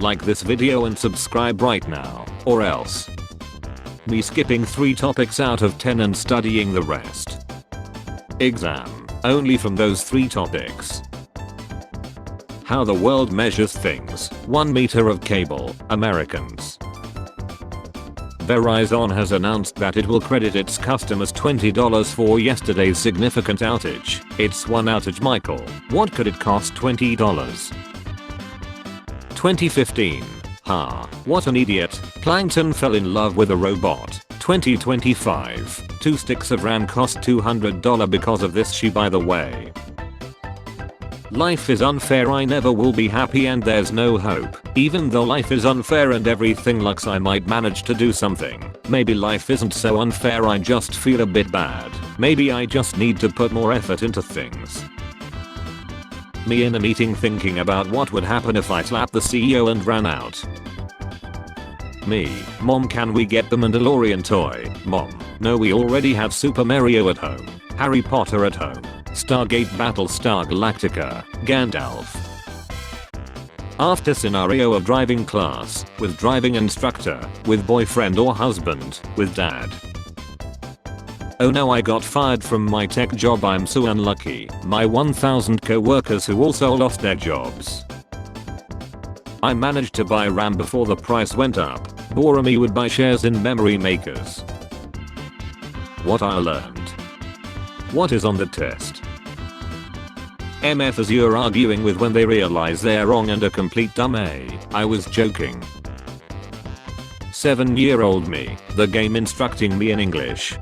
Like this video and subscribe right now, or else. Me skipping 3 topics out of 10 and studying the rest. Exam, only from those 3 topics. How the world measures things, 1 meter of cable, Americans. Verizon has announced that it will credit its customers $20 for yesterday's significant outage. It's one outage, Michael. What could it cost $20? 2015. What an idiot. Plankton fell in love with a robot. 2025. 2 sticks of RAM cost $200 because of this shoe, by the way. Life is unfair, I never will be happy and there's no hope. Even though life is unfair and everything looks I might manage to do something. Maybe life isn't so unfair, I just feel a bit bad. Maybe I just need to put more effort into things. Me in a meeting thinking about what would happen if I slapped the CEO and ran out. Me, Mom, can we get the Mandalorian toy? Mom, no, we already have Super Mario at home, Harry Potter at home, Stargate Battlestar Galactica, Gandalf. After scenario of driving class, with driving instructor, with boyfriend or husband, with dad. Oh no, I got fired from my tech job, I'm so unlucky. My 1000 co-workers who also lost their jobs. I managed to buy RAM before the price went up. Boromir would buy shares in memory makers. What I learned. What is on the test? MFers you're arguing with when they realize they're wrong and a complete dummy. I was joking. 7-year-old me, the game instructing me in English.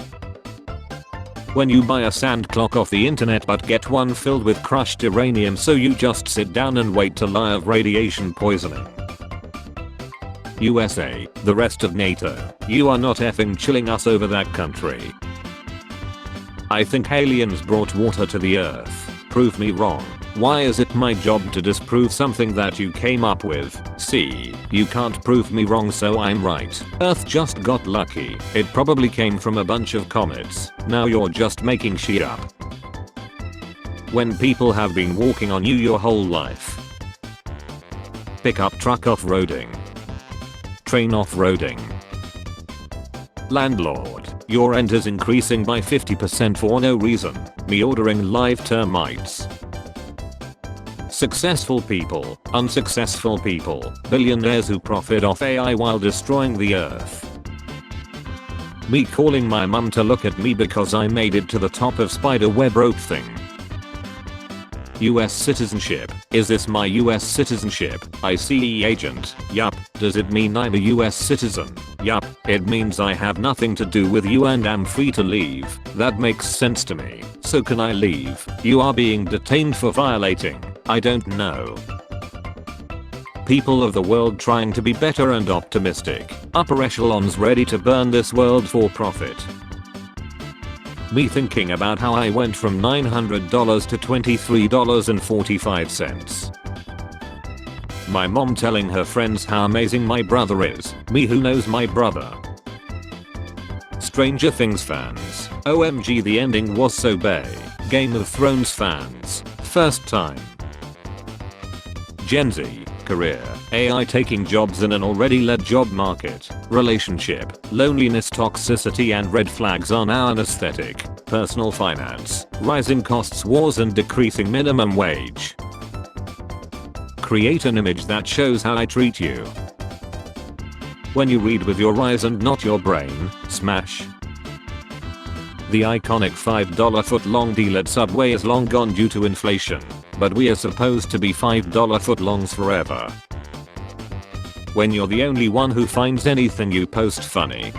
When you buy a sand clock off the internet but get one filled with crushed uranium, so you just sit down and wait to die of radiation poisoning. USA, the rest of NATO, you are not effing chilling us over that country. I think aliens brought water to the earth. Prove me wrong. Why is it my job to disprove something that you came up with? See, you can't prove me wrong, so I'm right. Earth just got lucky. It probably came from a bunch of comets. Now you're just making shit up. When people have been walking on you your whole life. Pickup truck off-roading. Train off-roading. Landlord, your rent is increasing by 50% for no reason. Me ordering live termites. Successful people, unsuccessful people, billionaires who profit off AI while destroying the earth. Me calling my mum to look at me because I made it to the top of spiderweb rope thing. US citizenship. Is this my US citizenship? ICE agent. Yup. Does it mean I'm a US citizen? Yup. It means I have nothing to do with you and am free to leave. That makes sense to me. So can I leave? You are being detained for violating. I don't know. People of the world trying to be better and optimistic. Upper echelons ready to burn this world for profit. Me thinking about how I went from $900 to $23.45. My mom telling her friends how amazing my brother is. Me who knows my brother. Stranger Things fans. OMG, the ending was so bae. Game of Thrones fans. First time. Gen Z. Career. AI taking jobs in an already led job market. Relationship. Loneliness, toxicity and red flags are now an aesthetic. Personal finance. Rising costs, wars and decreasing minimum wage. Create an image that shows how I treat you. When you read with your eyes and not your brain, smash. The iconic $5 foot-long deal at Subway is long gone due to inflation, but we are supposed to be $5 footlongs forever. When you're the only one who finds anything you post funny.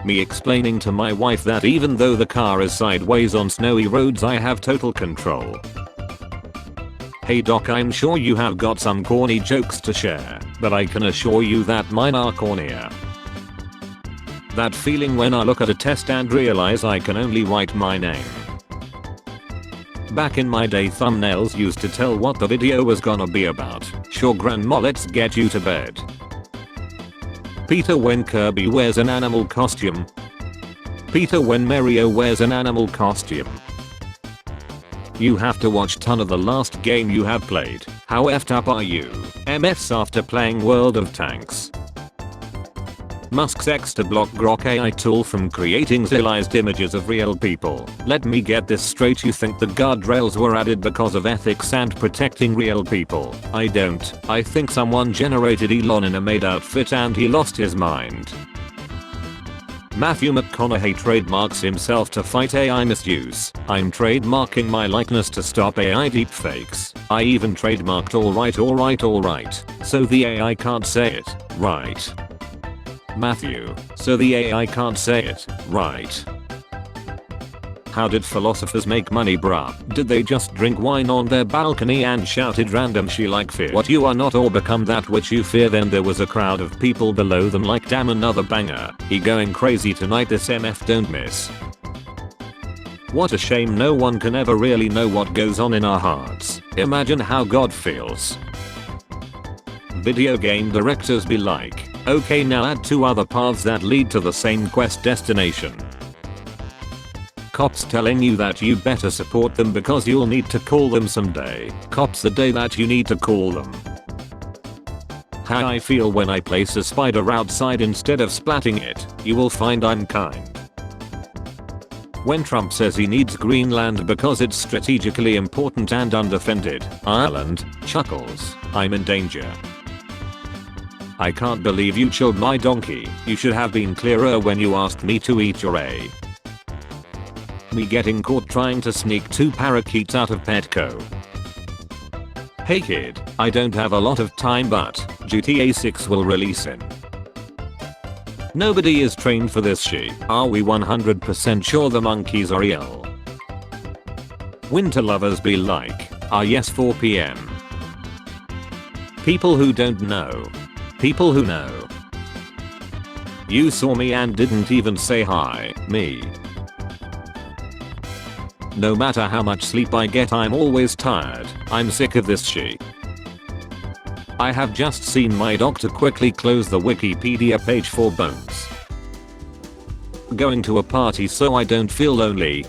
Me explaining to my wife that even though the car is sideways on snowy roads, I have total control. Hey doc, I'm sure you have got some corny jokes to share, but I can assure you that mine are cornier. That feeling when I look at a test and realize I can only write my name. Back in my day, thumbnails used to tell what the video was gonna be about. Sure grandma, let's get you to bed. Peter when Kirby wears an animal costume. Peter when Mario wears an animal costume. You have to watch ton of the last game you have played. How effed up are you? MFs after playing World of Tanks. Musk's X to block Grok AI tool from creating stylized images of real people. Let me get this straight, you think the guardrails were added because of ethics and protecting real people? I don't. I think someone generated Elon in a maid outfit and he lost his mind. Matthew McConaughey trademarks himself to fight AI misuse. I'm trademarking my likeness to stop AI deepfakes. I even trademarked alright. So the AI can't say it, right? Matthew, so the AI can't say it, right? How did philosophers make money, bruh? Did they just drink wine on their balcony and shouted random shit like fear what you are not or become that which you fear? Then there was a crowd of people below them like, damn, another banger. He going crazy tonight, this MF don't miss. What a shame no one can ever really know what goes on in our hearts. Imagine how God feels. Video game directors be like, okay, now add 2 other paths that lead to the same quest destination. Cops telling you that you better support them because you'll need to call them someday. Cops the day that you need to call them. How I feel when I place a spider outside instead of splatting it. You will find I'm kind. When Trump says he needs Greenland because it's strategically important and undefended, Ireland chuckles, I'm in danger. I can't believe you chilled my donkey. You should have been clearer when you asked me to eat your A. Me getting caught trying to sneak 2 parakeets out of Petco. Hey kid, I don't have a lot of time but GTA 6 will release in. Nobody is trained for this shit. Are we 100% sure the monkeys are real? Winter lovers be like, yes 4 PM. People who don't know. People who know. You saw me and didn't even say hi, me. No matter how much sleep I get, I'm always tired. I'm sick of this shit. I have just seen my doctor quickly close the Wikipedia page for bones. Going to a party so I don't feel lonely.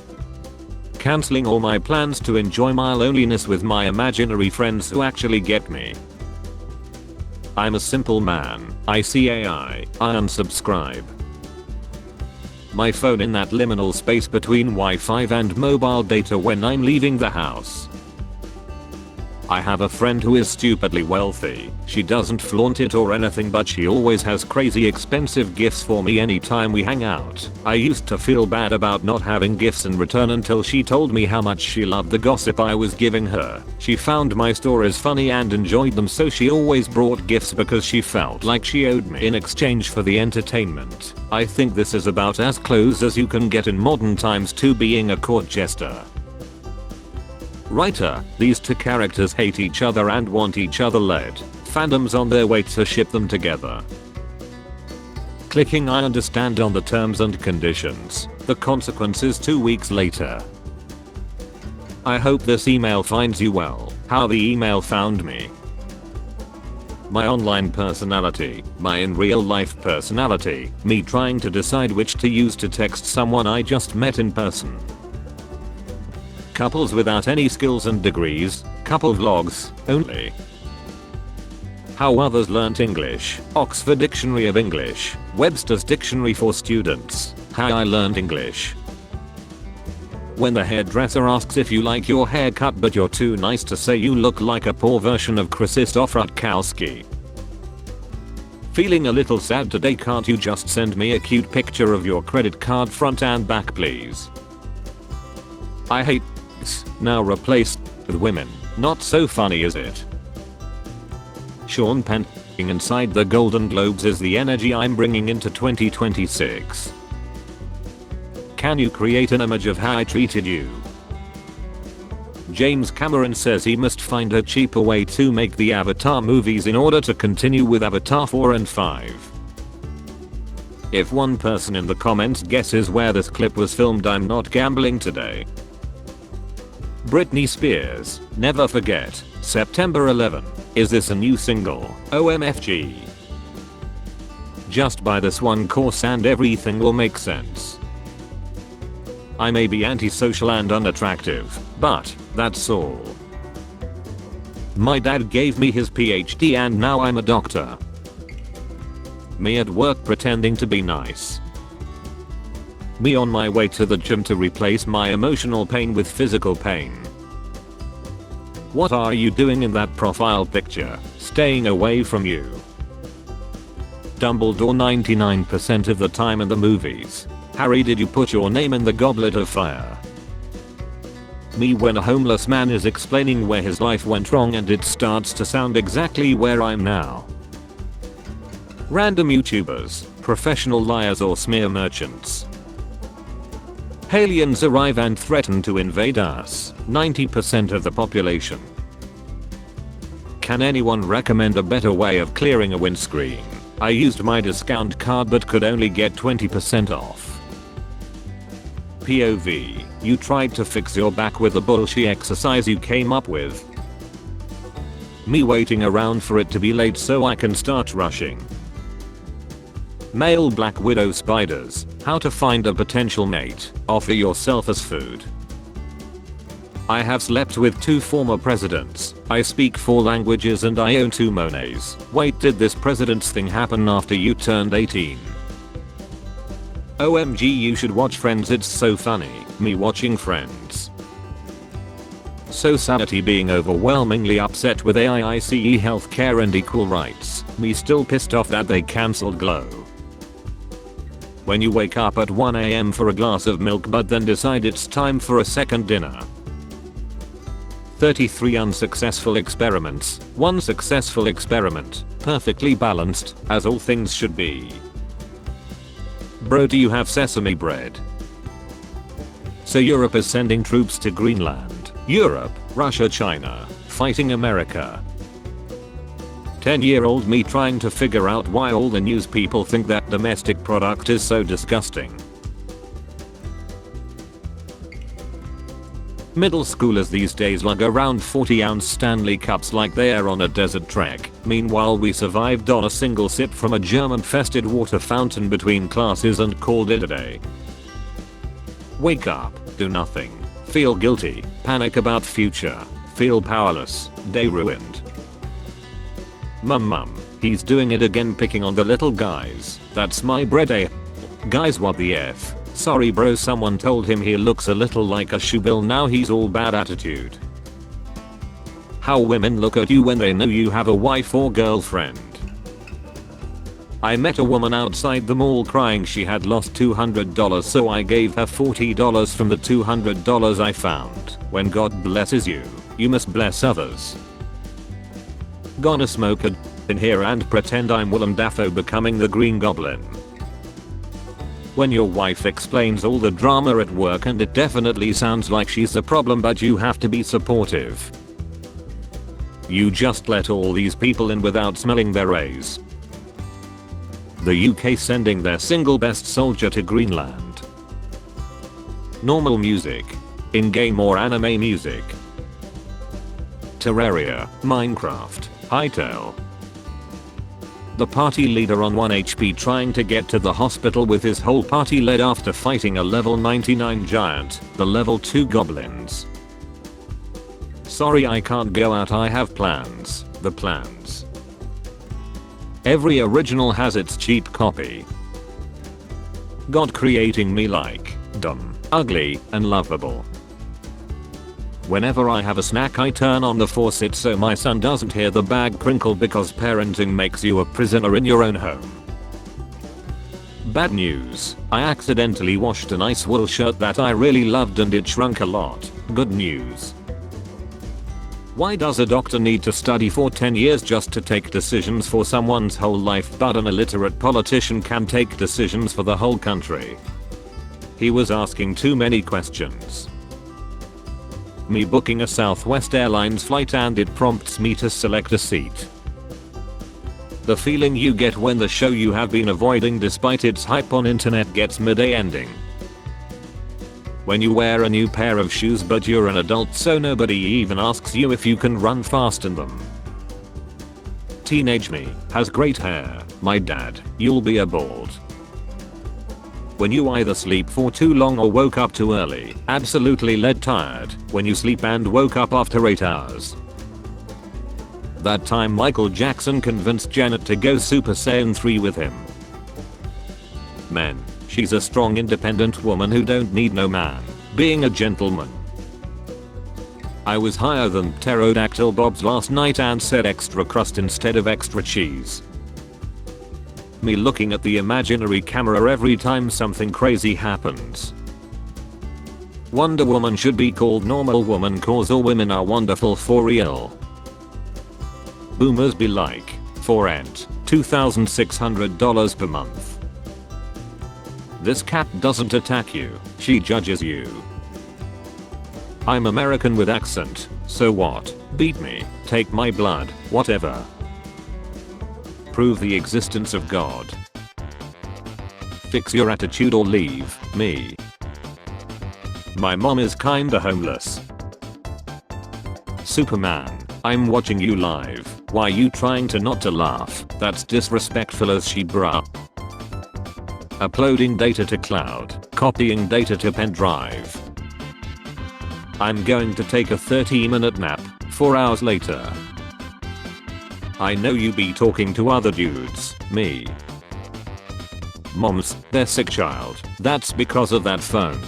Cancelling all my plans to enjoy my loneliness with my imaginary friends who actually get me. I'm a simple man. I see AI. I unsubscribe. My phone in that liminal space between Wi-Fi and mobile data when I'm leaving the house. I have a friend who is stupidly wealthy. She doesn't flaunt it or anything, but she always has crazy expensive gifts for me anytime we hang out. I used to feel bad about not having gifts in return until she told me how much she loved the gossip I was giving her. She found my stories funny and enjoyed them, so she always brought gifts because she felt like she owed me in exchange for the entertainment. I think this is about as close as you can get in modern times to being a court jester. Writer, these 2 characters hate each other and want each other led. Fandoms on their way to ship them together. Clicking I understand on the terms and conditions. The consequences 2 weeks later. I hope this email finds you well. How the email found me. My online personality, my in real life personality, me trying to decide which to use to text someone I just met in person. Couples without any skills and degrees, couple vlogs, only. How others learnt English, Oxford Dictionary of English, Webster's Dictionary for Students, how I learned English. When the hairdresser asks if you like your haircut but you're too nice to say you look like a poor version of Krzysztof Rutkowski. Feeling a little sad today, can't you just send me a cute picture of your credit card front and back please? I hate now replaced with women. Not so funny, is it? Sean Penn inside the Golden Globes is the energy I'm bringing into 2026. Can you create an image of how I treated you? James Cameron says he must find a cheaper way to make the Avatar movies in order to continue with Avatar 4 and 5. If one person in the comments guesses where this clip was filmed, I'm not gambling today. Britney Spears, Never Forget, September 11. Is this a new single? OMFG. Just buy this one course and everything will make sense. I may be antisocial and unattractive, but That's all. My dad gave me his PhD and now I'm a doctor. Me at work pretending to be nice. Me on my way to the gym to replace my emotional pain with physical pain. What are you doing in that profile picture? Staying away from you. Dumbledore 99% of the time in the movies. Harry, did you put your name in the goblet of fire? Me when a homeless man is explaining where his life went wrong and it starts to sound exactly where I'm now. Random YouTubers, professional liars or smear merchants. Aliens arrive and threaten to invade us, 90% of the population. Can anyone recommend a better way of clearing a windscreen? I used my discount card but could only get 20% off. POV, you tried to fix your back with the bullshit exercise you came up with. Me waiting around for it to be late so I can start rushing. Male black widow spiders, how to find a potential mate, offer yourself as food. I have slept with 2 former presidents, I speak 4 languages and I own 2 Monets. Wait, did this president's thing happen after you turned 18? OMG, you should watch Friends, it's so funny. Me watching Friends. Society being overwhelmingly upset with AIICE healthcare and equal rights. Me still pissed off that they cancelled Glow. When you wake up at 1 AM for a glass of milk but then decide it's time for a second dinner. 33 unsuccessful experiments, 1 successful experiment, perfectly balanced, as all things should be. Bro, do you have sesame bread? So Europe is sending troops to Greenland. Europe, Russia, China, fighting America. 10-year-old me trying to figure out why all the news people think that domestic product is so disgusting. Middle schoolers these days lug around 40-ounce Stanley cups like they are on a desert trek. Meanwhile we survived on a single sip from a German-infested water fountain between classes and called it a day. Wake up, do nothing, feel guilty, panic about future, feel powerless, day ruined. Mum, he's doing it again, picking on the little guys. That's my bread, eh? Guys, what the F? Sorry bro, someone told him he looks a little like a shoe bill, now he's all bad attitude. How women look at you when they know you have a wife or girlfriend. I met a woman outside the mall crying she had lost $200, so I gave her $40 from the $200 I found. When God blesses you, you must bless others. Gonna smoke a in here and pretend I'm Willem Dafoe becoming the Green Goblin. When your wife explains all the drama at work and it definitely sounds like she's the problem, but you have to be supportive. You just let all these people in without smelling their A's. The UK sending their single best soldier to Greenland. Normal music. In-game or anime music. Terraria, Minecraft, Hytale. The party leader on 1 HP trying to get to the hospital with his whole party led after fighting a level 99 giant, the level 2 goblins. Sorry I can't go out, I have plans, the plans. Every original has its cheap copy. God creating me like, dumb, ugly, and lovable. Whenever I have a snack I turn on the faucet so my son doesn't hear the bag crinkle because parenting makes you a prisoner in your own home. Bad news, I accidentally washed a nice wool shirt that I really loved and it shrunk a lot. Good news. Why does a doctor need to study for 10 years just to take decisions for someone's whole life, but an illiterate politician can take decisions for the whole country? He was asking too many questions. Me booking a Southwest Airlines flight and it prompts me to select a seat. The feeling you get when the show you have been avoiding despite its hype on internet gets midday ending. When you wear a new pair of shoes but you're an adult so nobody even asks you if you can run fast in them. Teenage me has great hair. My dad, you'll be a bald. When you either sleep for too long or woke up too early. Absolutely lead tired when you sleep and woke up after 8 hours. That time Michael Jackson convinced Janet to go Super Saiyan 3 with him. Men. She's a strong independent woman who don't need no man. Being a gentleman. I was higher than pterodactyl Bob's last night and said extra crust instead of extra cheese. Me looking at the imaginary camera every time something crazy happens. Wonder Woman should be called Normal Woman cause all women are wonderful for real. Boomers be like, for rent, $2,600 per month. This cat doesn't attack you, she judges you. I'm American with accent, so what? Beat me, take my blood, whatever. Prove the existence of God. Fix your attitude or leave me. My mom is kinda homeless. Superman, I'm watching you live. Why you trying to not to laugh? That's disrespectful as she bruh. Uploading data to cloud, copying data to pen drive. I'm going to take a 30-minute nap, 4 hours later. I know you be talking to other dudes, me. Moms, they're sick child, that's because of that phone.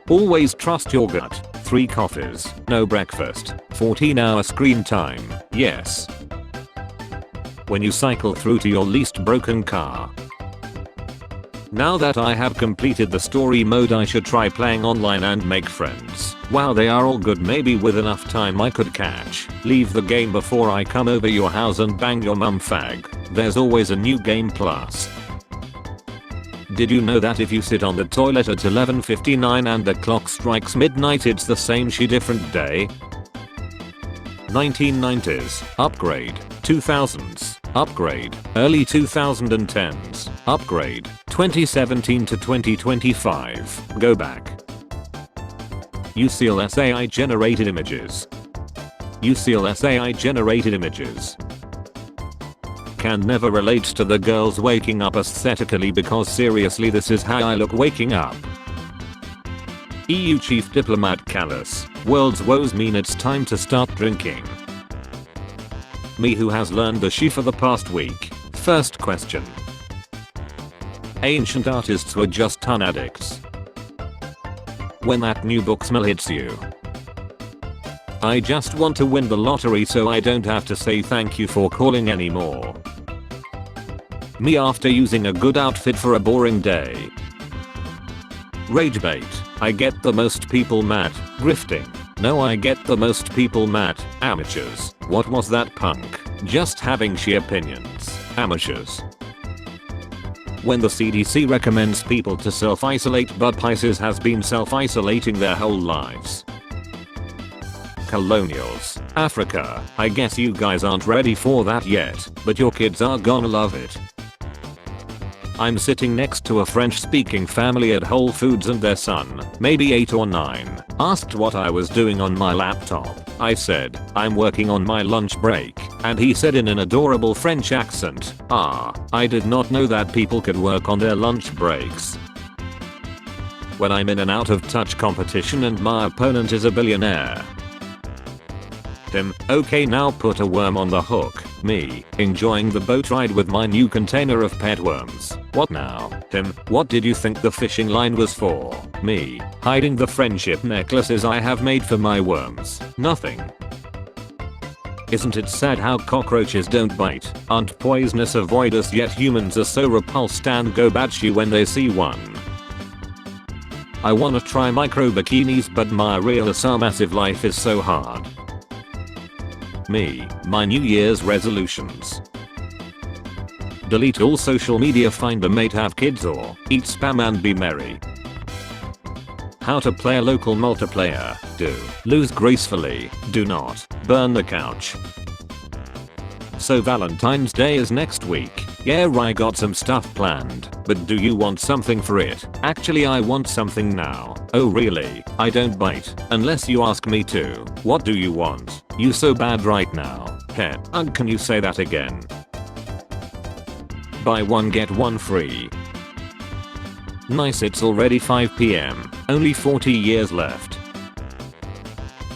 Always trust your gut. 3 coffees, no breakfast, 14-hour screen time, yes. When you cycle through to your least broken car. Now that I have completed the story mode I should try playing online and make friends. Wow, they are all good. Maybe with enough time I could catch. Leave the game before I come over your house and bang your mum fag. There's always a new game plus. Did you know that if you sit on the toilet at 11:59 and the clock strikes midnight it's the same different day? 1990s, upgrade. 2000s, upgrade. Early 2010s, upgrade. 2017 to 2025, go back. UCLS AI generated images. UCLS AI generated images. Can never relate to the girls waking up aesthetically because seriously this is how I look waking up. EU chief diplomat callous. World's woes mean it's time to start drinking. Me who has learned the shi for the past week. First question. Ancient artists were just ton addicts. When that new book smell hits you. I just want to win the lottery so I don't have to say thank you for calling anymore. Me after using a good outfit for a boring day. Rage bait. I get the most people mad. Grifting. No, I get the most people mad. Amateurs. What was that punk? Just having she opinions. Amateurs. When the CDC recommends people to self-isolate but Pisces has been self-isolating their whole lives. Colonials. Africa. I guess you guys aren't ready for that yet, but your kids are gonna love it. I'm sitting next to a French-speaking family at Whole Foods and their son, maybe 8 or 9, asked what I was doing on my laptop. I said, I'm working on my lunch break, and he said in an adorable French accent, ah, I did not know that people could work on their lunch breaks. When I'm in an out-of-touch competition and my opponent is a billionaire. Tim, okay now put a worm on the hook. Me, enjoying the boat ride with my new container of pet worms. What now? Tim, what did you think the fishing line was for? Me, hiding the friendship necklaces I have made for my worms. Nothing. Isn't it sad how cockroaches don't bite, aren't poisonous, avoid us, yet humans are so repulsed and go batshit when they see one. I wanna try micro bikinis but my real massive life is so hard. Me, my New Year's resolutions. Delete all social media, find a mate, have kids or eat spam and be merry. How to play a local multiplayer. Do. Lose gracefully. Do not. Burn the couch. So Valentine's Day is next week. Yeah, I got some stuff planned, but do you want something for it? Actually I want something now. Oh really? I don't bite, unless you ask me to. What do you want? You so bad right now. Heh, and can you say that again? Buy one get one free. Nice, it's already 5 PM. Only 40 years left.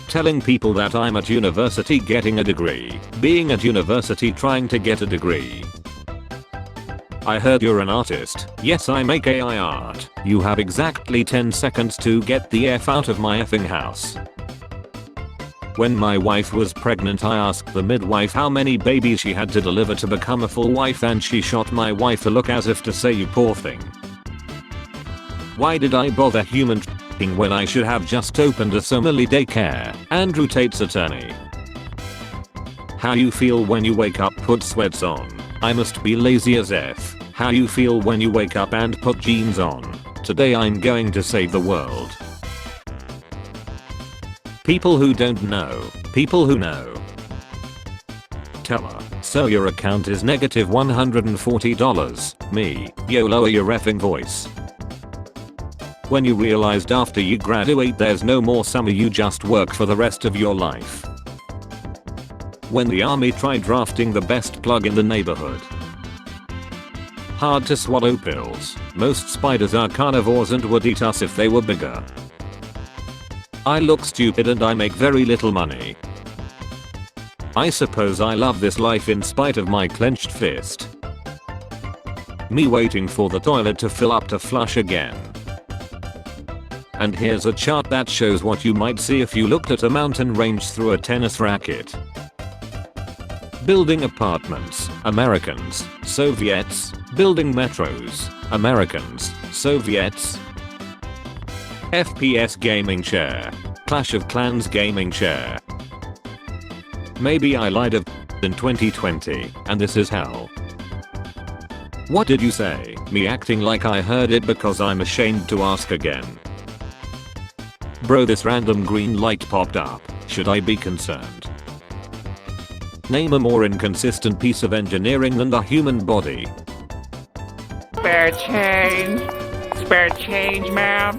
Telling people that I'm at university getting a degree. Being at university trying to get a degree. I heard you're an artist. Yes, I make AI art. You have exactly 10 seconds to get the F out of my effing house. When my wife was pregnant, I asked the midwife how many babies she had to deliver to become a full wife, and she shot my wife a look as if to say, you poor thing. Why did I bother human trafficking when I should have just opened a Somali daycare? Andrew Tate's attorney. How you feel when you wake up, put sweats on. I must be lazy as F. How you feel when you wake up and put jeans on. Today I'm going to save the world. People who don't know. People who know. Teller. So your account is negative $140. Me. Yo, lower your effing voice. When you realized after you graduate there's no more summer, you just work for the rest of your life. When the army tried drafting the best plug in the neighborhood. Hard to swallow pills. Most spiders are carnivores and would eat us if they were bigger. I look stupid and I make very little money. I suppose I love this life in spite of my clenched fist. Me waiting for the toilet to fill up to flush again. And here's a chart that shows what you might see if you looked at a mountain range through a tennis racket. Building apartments, Americans, Soviets. Building metros, Americans, Soviets. FPS gaming chair. Clash of Clans gaming chair. Maybe I lied in 2020 and this is hell. What did you say? Me acting like I heard it because I'm ashamed to ask again. Bro, this random green light popped up. Should I be concerned? Name a more inconsistent piece of engineering than the human body. Spare change. Spare change, ma'am.